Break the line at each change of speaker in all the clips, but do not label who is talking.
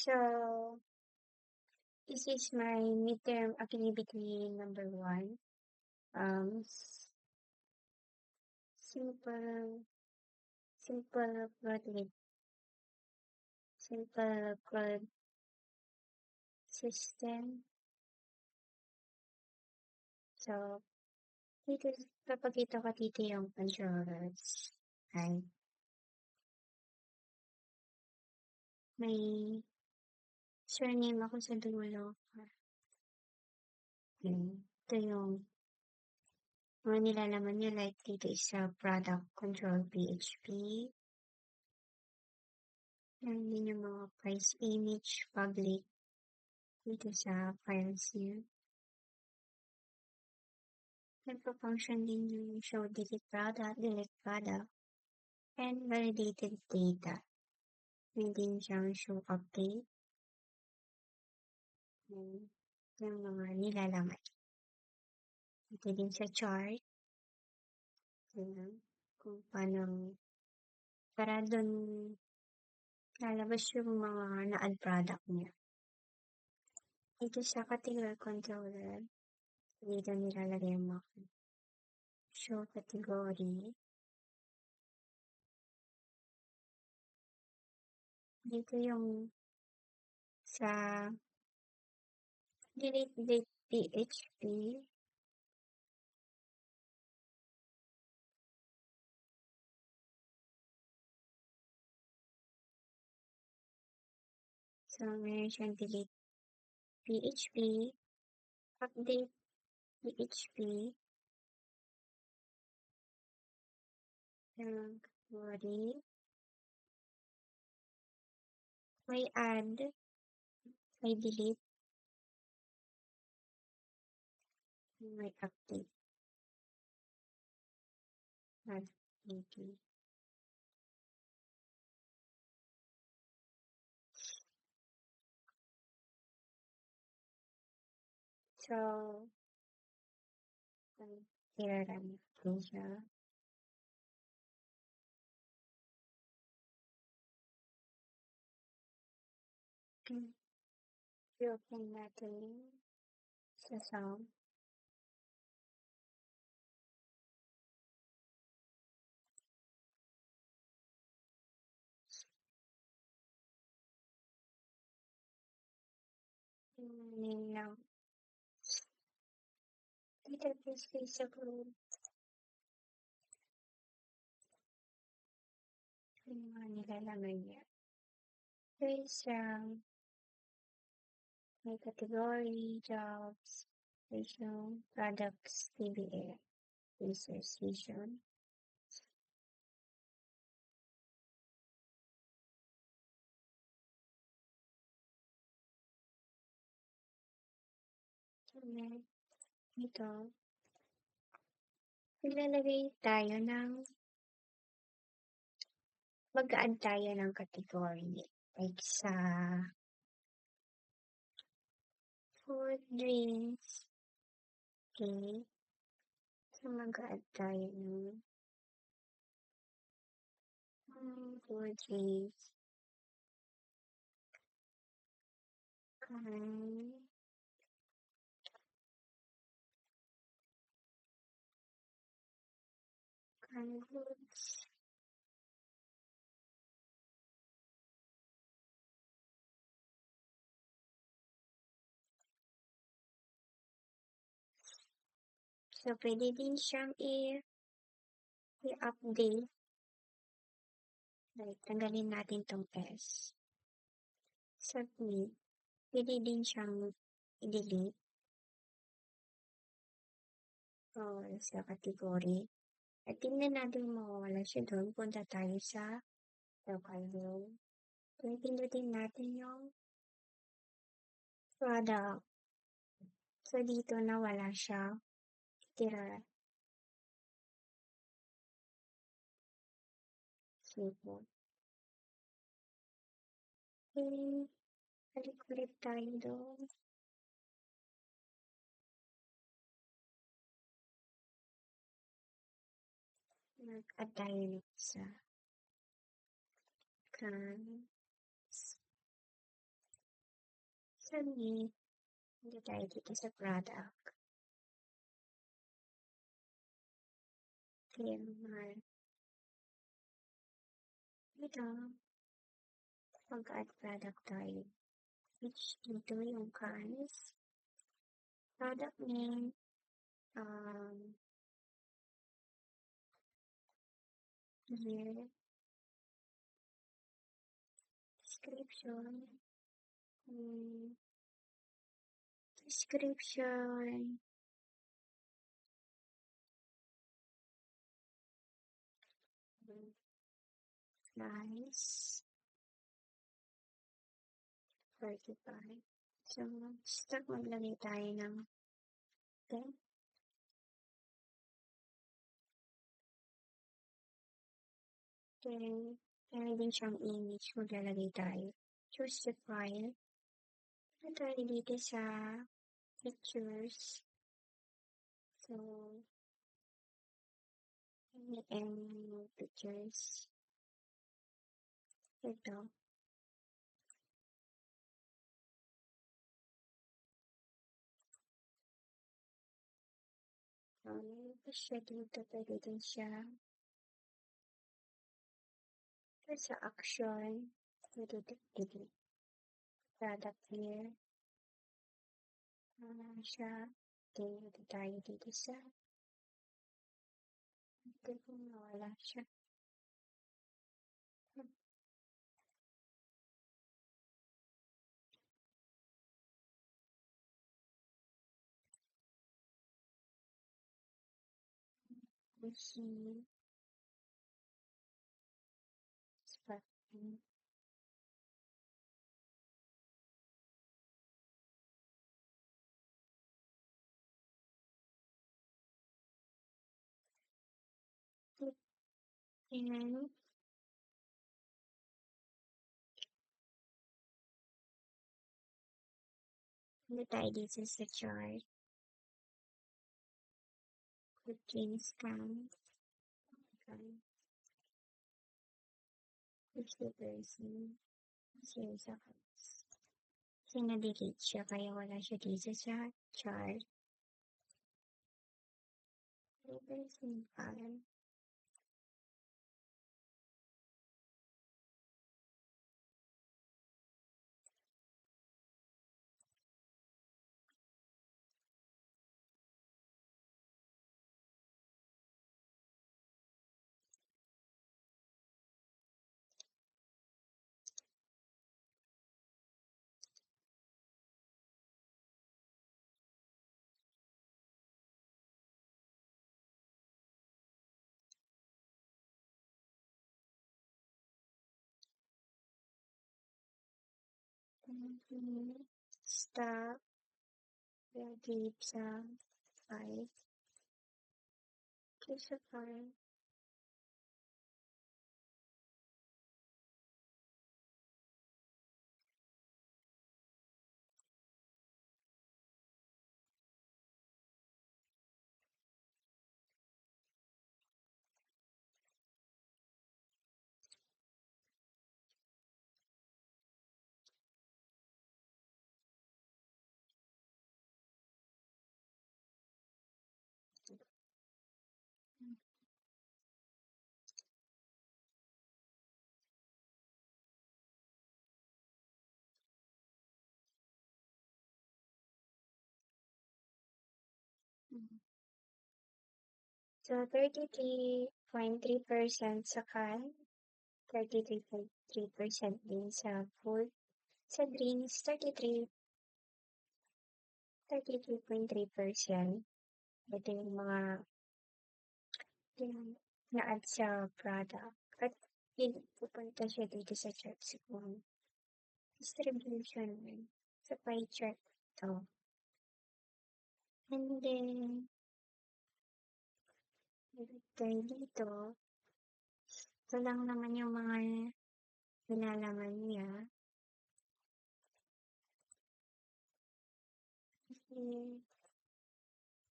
So, this is my midterm activity number 1. Simple simple code system. So, dito, papakita ko dito yung controllers. Ay, may surname ako sa dulo. Ito yung mga nilalaman niya, like dito is sa product control PHP. Yan din yung mga price image public dito sa files niya. Nagpa-function din yung show delete product, and validated data. May din siyang show update. Yung mga nilalaman. Ito din sa chart. Kung paano para doon lalabas yung mga na-add product niya. Ito sa category controller. Dito nilalagay yung mga show category. Dito yung sa delete date PHP. So, meron siyang delete PHP, update PHP, category, may add, may delete, may update. Add, delete. So, i-run ko siya. I-open natin sa sound. Now, dito please sa group. Yung mga nilalaman niya. There's may category, jobs, vision, products, TBA, research vision. Ito, maglalagay tayo mag-add tayo ng category. Like sa food, drinks. Okay. So, mag-add tayo ng food, drinks. Canned goods. So, pwede din siyang i-update. Like, tanggalin natin tong S. Submit. Pwede din siyang i-delete. Sa category. At tingnan natin mawawala siya doon. Punta tayo sa local room. Pindutin natin yung product. So, dito nawala siya. Tira. Simple. Okay. Balik ulit tayo doon. Mag-add tayo sa Submit. Hindi tayo dito sa product. Clear mark. Ito, mag-add product tayo. Which dito yung cars. Product name. Year. Description. Description. Price. 45. So, start maglagay tayo ng 10. Then, meron din siyang image. Maglalagay tayo. Choose the file. Ito tayo dito sa pictures. So, and pictures. Ito. Siya dito. Pwede din siya. Ito sa action. Pwede dito. Product here. Siya. Dito tayo dito sa. Ito kung nawala siya. Machine. Sparking. And ano tayo dito sa chart? Cooking scan. Okay. 50%. Zero seconds. Kasi na-delete siya kaya wala siya dito sa chart. 3% file. Stop. Delete sa file. Choose a file. So, 33.3% sa can, 33.3% din sa food. Sa drinks, 33.3%. Ito yung mga na-add sa product. At pupunta siya dito sa chart kung distribution sa pie chart to. And then, tayo dito, ito lang naman yung mga nilalaman niya.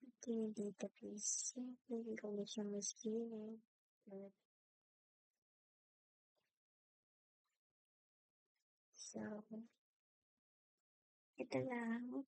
Ito dito please. Hindi ko na siya maskinin. So, Ito lang.